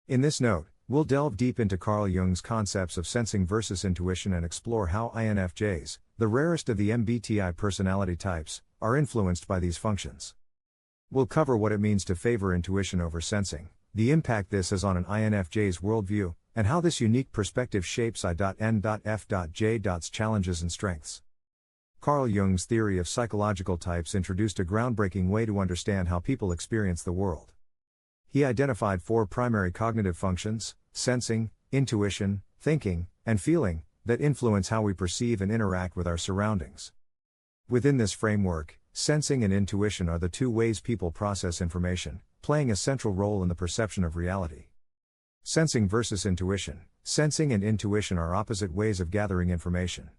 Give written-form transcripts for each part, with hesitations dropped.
In this note, we'll delve deep into Carl Jung's concepts of sensing versus intuition and explore how INFJs, the rarest of the MBTI personality types, are influenced by these functions. We'll cover what it means to favor intuition over sensing, the impact this has on an INFJ's worldview, and how this unique perspective shapes I.N.F.J.'s challenges and strengths. Carl Jung's theory of psychological types introduced a groundbreaking way to understand how people experience the world. He identified 4 primary cognitive functions: sensing, intuition, thinking, and feeling, that influence how we perceive and interact with our surroundings. Within this framework, sensing and intuition are the 2 ways people process information, playing a central role in the perception of reality. Sensing versus intuition. Sensing and intuition are opposite ways of gathering information.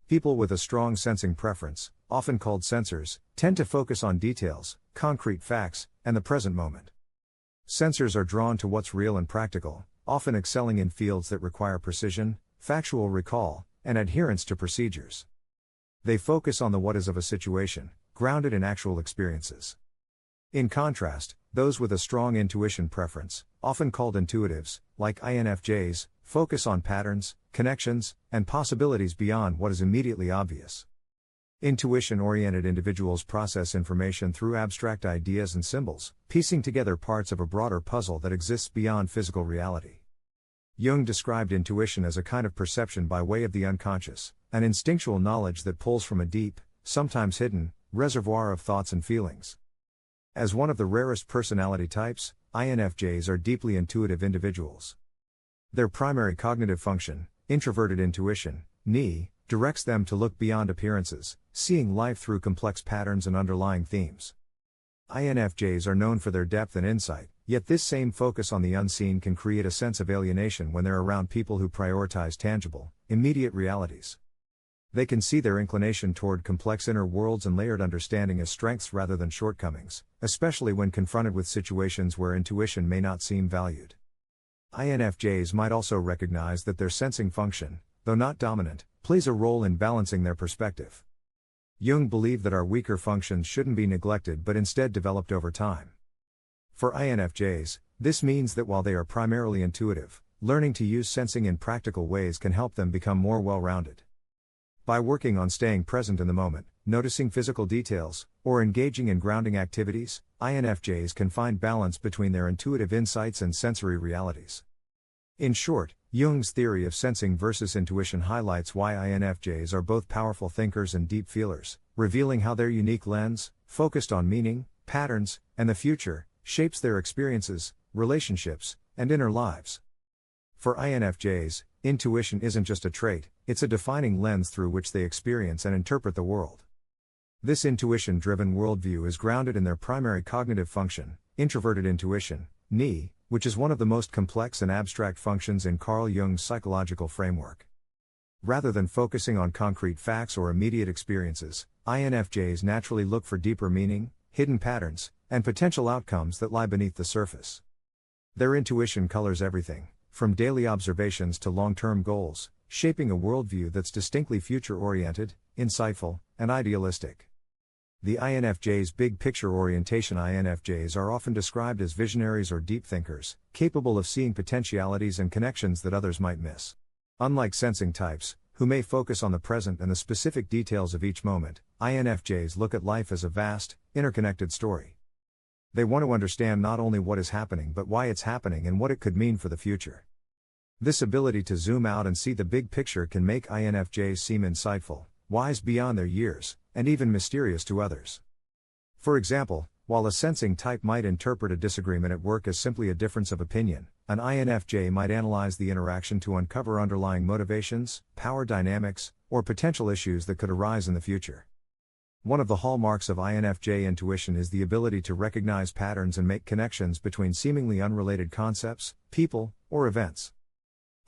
People with a strong sensing preference, often called sensors, tend to focus on details, concrete facts, and the present moment. Sensors are drawn to what's real and practical, often excelling in fields that require precision, factual recall, and adherence to procedures. They focus on the what is of a situation, grounded in actual experiences. In contrast, those with a strong intuition preference, often called intuitives, like INFJs, focus on patterns, connections, and possibilities beyond what is immediately obvious. Intuition-oriented individuals process information through abstract ideas and symbols, piecing together parts of a broader puzzle that exists beyond physical reality. Jung described intuition as a kind of perception by way of the unconscious, an instinctual knowledge that pulls from a deep, sometimes hidden, reservoir of thoughts and feelings. As one of the rarest personality types, INFJs are deeply intuitive individuals. Their primary cognitive function, introverted intuition, INI, directs them to look beyond appearances, seeing life through complex patterns and underlying themes. INFJs are known for their depth and insight, yet this same focus on the unseen can create a sense of alienation when they're around people who prioritize tangible, immediate realities. They can see their inclination toward complex inner worlds and layered understanding as strengths rather than shortcomings, especially when confronted with situations where intuition may not seem valued. INFJs might also recognize that their sensing function, though not dominant, plays a role in balancing their perspective. Jung believed that our weaker functions shouldn't be neglected but instead developed over time. For INFJs, this means that while they are primarily intuitive, learning to use sensing in practical ways can help them become more well-rounded. By working on staying present in the moment, noticing physical details, or engaging in grounding activities, INFJs can find balance between their intuitive insights and sensory realities. In short, Jung's theory of sensing versus intuition highlights why INFJs are both powerful thinkers and deep feelers, revealing how their unique lens, focused on meaning, patterns, and the future, shapes their experiences, relationships, and inner lives. For INFJs, intuition isn't just a trait, it's a defining lens through which they experience and interpret the world. This intuition-driven worldview is grounded in their primary cognitive function, introverted intuition, INI, which is one of the most complex and abstract functions in Carl Jung's psychological framework. Rather than focusing on concrete facts or immediate experiences, INFJs naturally look for deeper meaning, hidden patterns, and potential outcomes that lie beneath the surface. Their intuition colors everything, from daily observations to long-term goals, shaping a worldview that's distinctly future-oriented, insightful, and idealistic. The INFJ's big picture orientation. INFJs are often described as visionaries or deep thinkers, capable of seeing potentialities and connections that others might miss. Unlike sensing types, who may focus on the present and the specific details of each moment, INFJs look at life as a vast, interconnected story. They want to understand not only what is happening but why it's happening and what it could mean for the future. This ability to zoom out and see the big picture can make INFJs seem insightful, wise beyond their years, and even mysterious to others. For example, while a sensing type might interpret a disagreement at work as simply a difference of opinion, an INFJ might analyze the interaction to uncover underlying motivations, power dynamics, or potential issues that could arise in the future. One of the hallmarks of INFJ intuition is the ability to recognize patterns and make connections between seemingly unrelated concepts, people, or events.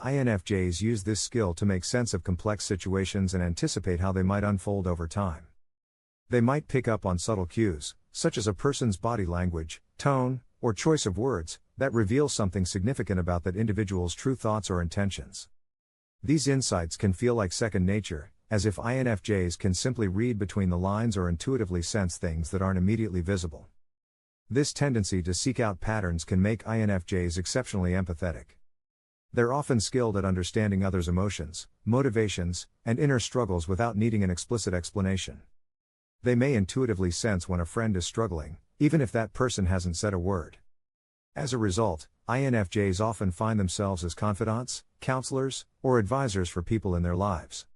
INFJs use this skill to make sense of complex situations and anticipate how they might unfold over time. They might pick up on subtle cues, such as a person's body language, tone, or choice of words, that reveal something significant about that individual's true thoughts or intentions. These insights can feel like second nature, as if INFJs can simply read between the lines or intuitively sense things that aren't immediately visible. This tendency to seek out patterns can make INFJs exceptionally empathetic. They're often skilled at understanding others' emotions, motivations, and inner struggles without needing an explicit explanation. They may intuitively sense when a friend is struggling, even if that person hasn't said a word. As a result, INFJs often find themselves as confidants, counselors, or advisors for people in their lives.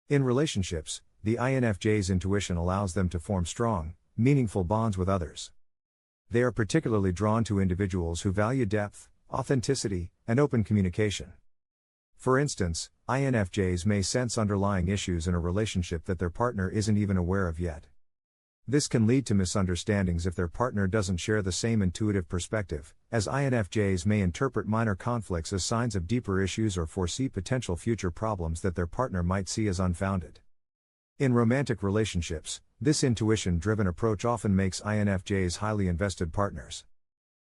In relationships, the INFJ's intuition allows them to form strong, meaningful bonds with others. They are particularly drawn to individuals who value depth, authenticity, and open communication. For instance, INFJs may sense underlying issues in a relationship that their partner isn't even aware of yet. This can lead to misunderstandings if their partner doesn't share the same intuitive perspective, as INFJs may interpret minor conflicts as signs of deeper issues or foresee potential future problems that their partner might see as unfounded. In romantic relationships, this intuition-driven approach often makes INFJs highly invested partners.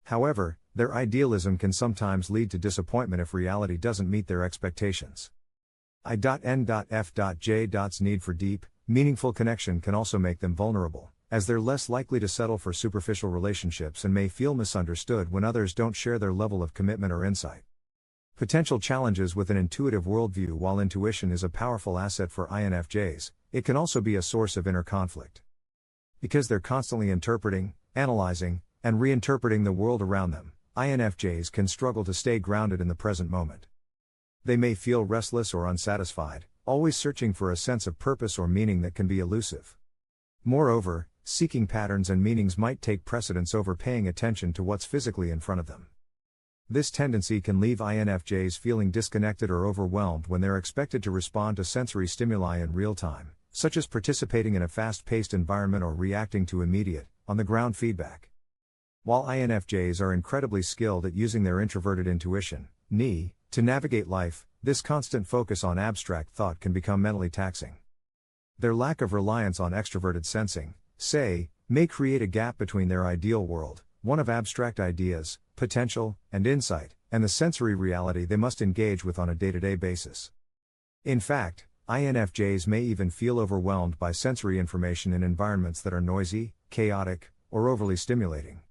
However, their idealism can sometimes lead to disappointment if reality doesn't meet their expectations. I.N.F.J.'s need for deep, meaningful connection can also make them vulnerable, as they're less likely to settle for superficial relationships and may feel misunderstood when others don't share their level of commitment or insight. Potential challenges with an intuitive worldview. While intuition is a powerful asset for INFJs, it can also be a source of inner conflict. Because they're constantly interpreting, analyzing, and reinterpreting the world around them, INFJs can struggle to stay grounded in the present moment. They may feel restless or unsatisfied, always searching for a sense of purpose or meaning that can be elusive. Moreover, seeking patterns and meanings might take precedence over paying attention to what's physically in front of them. This tendency can leave INFJs feeling disconnected or overwhelmed when they're expected to respond to sensory stimuli in real time, such as participating in a fast-paced environment or reacting to immediate, on-the-ground feedback. While INFJs are incredibly skilled at using their introverted intuition, (NI), to navigate life, this constant focus on abstract thought can become mentally taxing. Their lack of reliance on extroverted sensing, say, may create a gap between their ideal world, one of abstract ideas, potential, and insight, and the sensory reality they must engage with on a day-to-day basis. In fact, INFJs may even feel overwhelmed by sensory information in environments that are noisy, chaotic, or overly stimulating.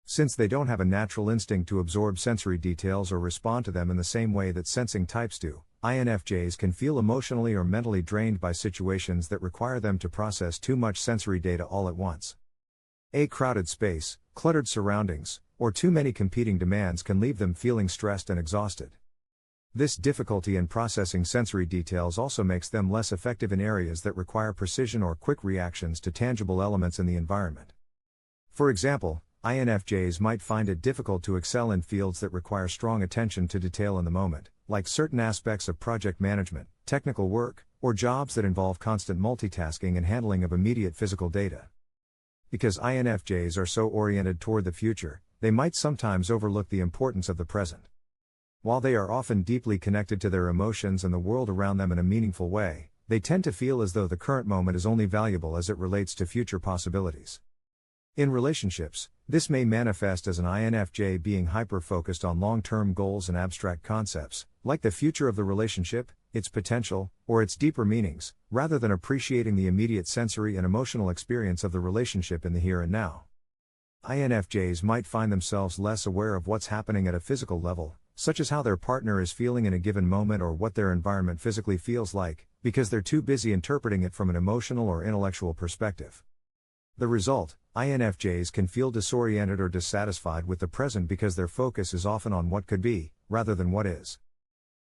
Since they don't have a natural instinct to absorb sensory details or respond to them in the same way that sensing types do, INFJs can feel emotionally or mentally drained by situations that require them to process too much sensory data all at once. A crowded space, cluttered surroundings, or too many competing demands can leave them feeling stressed and exhausted. This difficulty in processing sensory details also makes them less effective in areas that require precision or quick reactions to tangible elements in the environment. For example, INFJs might find it difficult to excel in fields that require strong attention to detail in the moment, like certain aspects of project management, technical work, or jobs that involve constant multitasking and handling of immediate physical data. Because INFJs are so oriented toward the future, they might sometimes overlook the importance of the present. While they are often deeply connected to their emotions and the world around them in a meaningful way, they tend to feel as though the current moment is only valuable as it relates to future possibilities. In relationships, this may manifest as an INFJ being hyper-focused on long-term goals and abstract concepts, like the future of the relationship, its potential, or its deeper meanings, rather than appreciating the immediate sensory and emotional experience of the relationship in the here and now. INFJs might find themselves less aware of what's happening at a physical level, such as how their partner is feeling in a given moment or what their environment physically feels like, because they're too busy interpreting it from an emotional or intellectual perspective. The result, INFJs can feel disoriented or dissatisfied with the present because their focus is often on what could be, rather than what is.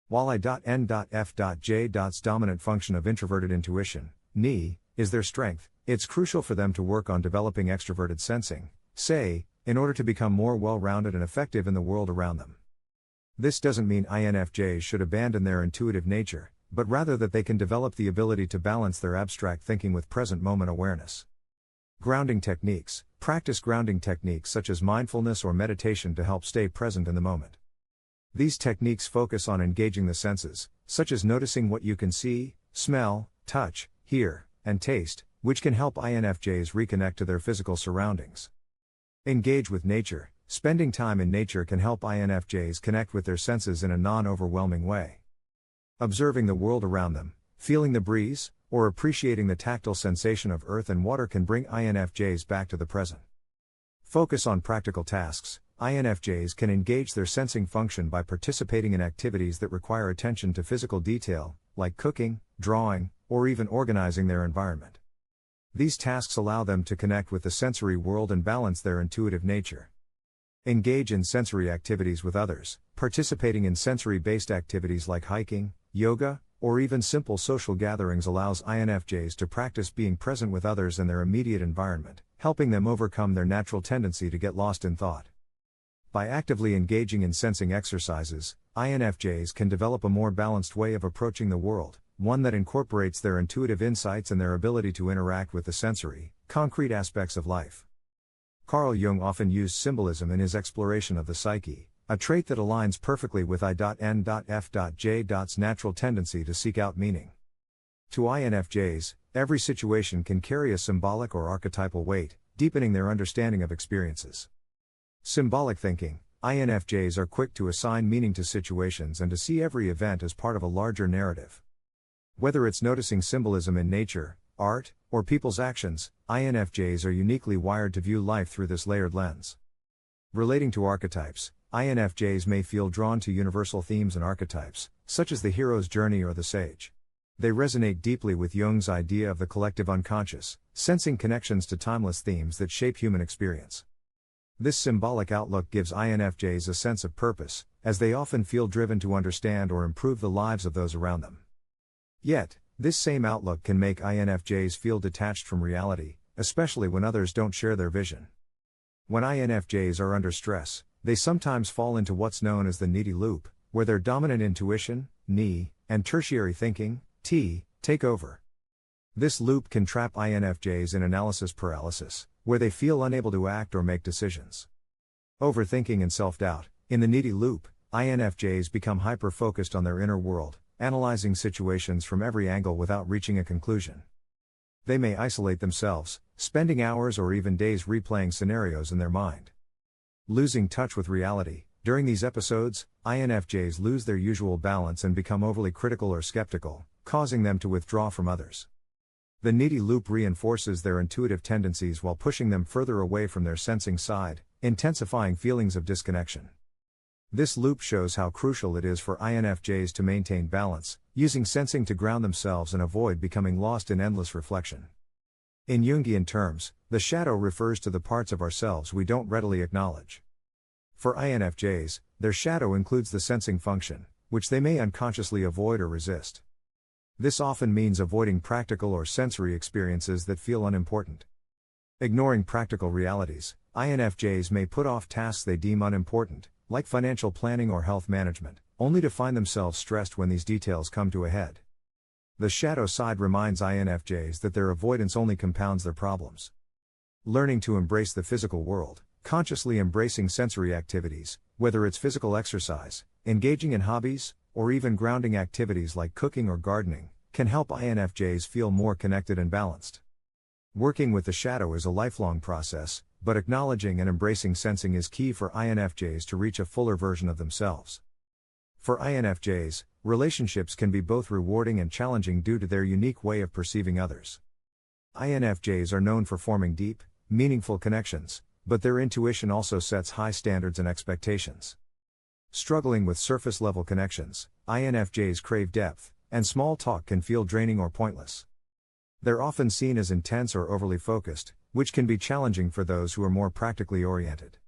While I.N.F.J.'s dominant function of introverted intuition, (NI), is their strength, it's crucial for them to work on developing extroverted sensing, say, in order to become more well-rounded and effective in the world around them. This doesn't mean INFJs should abandon their intuitive nature, but rather that they can develop the ability to balance their abstract thinking with present moment awareness. Grounding techniques. Practice grounding techniques such as mindfulness or meditation to help stay present in the moment. These techniques focus on engaging the senses, such as noticing what you can see, smell, touch, hear, and taste, which can help INFJs reconnect to their physical surroundings. Engage with nature. Spending time in nature can help INFJs connect with their senses in a non-overwhelming way. Observing the world around them, feeling the breeze, or appreciating the tactile sensation of earth and water can bring INFJs back to the present. Focus on practical tasks. INFJs can engage their sensing function by participating in activities that require attention to physical detail, like cooking, drawing, or even organizing their environment. These tasks allow them to connect with the sensory world and balance their intuitive nature. Engage in sensory activities with others. Participating in sensory-based activities like hiking, yoga, or even simple social gatherings allows INFJs to practice being present with others and their immediate environment, helping them overcome their natural tendency to get lost in thought. By actively engaging in sensing exercises, INFJs can develop a more balanced way of approaching the world, one that incorporates their intuitive insights and their ability to interact with the sensory, concrete aspects of life. Carl Jung often used symbolism in his exploration of the psyche, a trait that aligns perfectly with I.N.F.J.'s natural tendency to seek out meaning. To INFJs, every situation can carry a symbolic or archetypal weight, deepening their understanding of experiences. Symbolic thinking. INFJs are quick to assign meaning to situations and to see every event as part of a larger narrative. Whether it's noticing symbolism in nature, art, or people's actions, INFJs are uniquely wired to view life through this layered lens. Relating to archetypes, INFJs may feel drawn to universal themes and archetypes, such as the hero's journey or the sage. They resonate deeply with Jung's idea of the collective unconscious, sensing connections to timeless themes that shape human experience. This symbolic outlook gives INFJs a sense of purpose, as they often feel driven to understand or improve the lives of those around them. Yet, this same outlook can make INFJs feel detached from reality, especially when others don't share their vision. When INFJs are under stress, they sometimes fall into what's known as the needy loop, where their dominant intuition, Ni, and tertiary thinking, T, take over. This loop can trap INFJs in analysis paralysis, where they feel unable to act or make decisions. Overthinking and self-doubt. In the needy loop, INFJs become hyper-focused on their inner world, analyzing situations from every angle without reaching a conclusion. They may isolate themselves, spending hours or even days replaying scenarios in their mind. Losing touch with reality. During these episodes, INFJs lose their usual balance and become overly critical or skeptical, causing them to withdraw from others. The needy loop reinforces their intuitive tendencies while pushing them further away from their sensing side, intensifying feelings of disconnection. This loop shows how crucial it is for INFJs to maintain balance, using sensing to ground themselves and avoid becoming lost in endless reflection. In Jungian terms, the shadow refers to the parts of ourselves we don't readily acknowledge. For INFJs, their shadow includes the sensing function, which they may unconsciously avoid or resist. This often means avoiding practical or sensory experiences that feel unimportant. Ignoring practical realities, INFJs may put off tasks they deem unimportant, like financial planning or health management, only to find themselves stressed when these details come to a head. The shadow side reminds INFJs that their avoidance only compounds their problems. Learning to embrace the physical world, consciously embracing sensory activities, whether it's physical exercise, engaging in hobbies, or even grounding activities like cooking or gardening, can help INFJs feel more connected and balanced. Working with the shadow is a lifelong process, but acknowledging and embracing sensing is key for INFJs to reach a fuller version of themselves. For INFJs, relationships can be both rewarding and challenging due to their unique way of perceiving others. INFJs are known for forming deep, meaningful connections, but their intuition also sets high standards and expectations. Struggling with surface-level connections, INFJs crave depth, and small talk can feel draining or pointless. They're often seen as intense or overly focused, which can be challenging for those who are more practically oriented.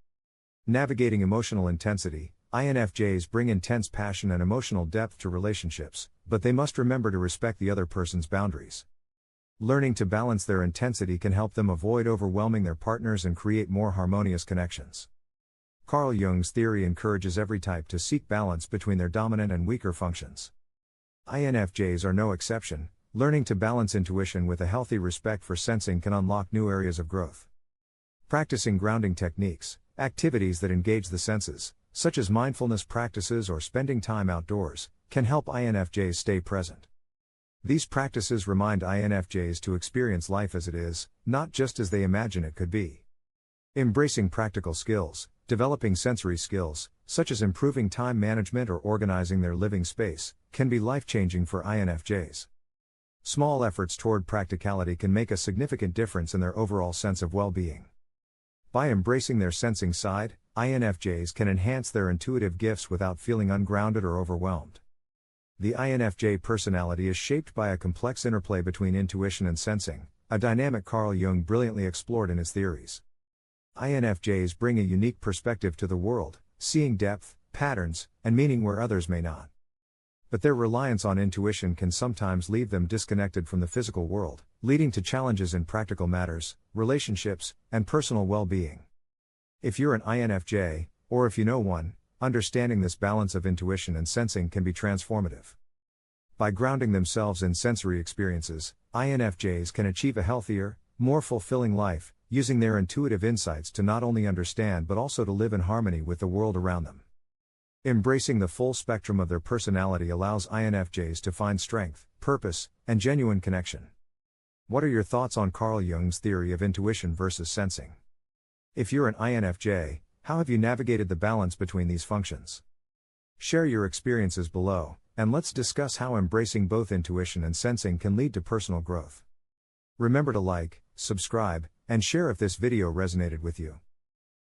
Navigating emotional intensity, INFJs bring intense passion and emotional depth to relationships, but they must remember to respect the other person's boundaries. Learning to balance their intensity can help them avoid overwhelming their partners and create more harmonious connections. Carl Jung's theory encourages every type to seek balance between their dominant and weaker functions. INFJs are no exception. Learning to balance intuition with a healthy respect for sensing can unlock new areas of growth. Practicing grounding techniques, activities that engage the senses, such as mindfulness practices or spending time outdoors, can help INFJs stay present. These practices remind INFJs to experience life as it is, not just as they imagine it could be. Embracing practical skills, developing sensory skills, such as improving time management or organizing their living space, can be life-changing for INFJs. Small efforts toward practicality can make a significant difference in their overall sense of well-being. By embracing their sensing side, INFJs can enhance their intuitive gifts without feeling ungrounded or overwhelmed. The INFJ personality is shaped by a complex interplay between intuition and sensing, a dynamic Carl Jung brilliantly explored in his theories. INFJs bring a unique perspective to the world, seeing depth, patterns, and meaning where others may not. But their reliance on intuition can sometimes leave them disconnected from the physical world, leading to challenges in practical matters, relationships, and personal well-being. If you're an INFJ, or if you know one, understanding this balance of intuition and sensing can be transformative. By grounding themselves in sensory experiences, INFJs can achieve a healthier, more fulfilling life, using their intuitive insights to not only understand but also to live in harmony with the world around them. Embracing the full spectrum of their personality allows INFJs to find strength, purpose, and genuine connection. What are your thoughts on Carl Jung's theory of intuition versus sensing? If you're an INFJ, how have you navigated the balance between these functions? Share your experiences below, and let's discuss how embracing both intuition and sensing can lead to personal growth. Remember to like, subscribe, and share if this video resonated with you.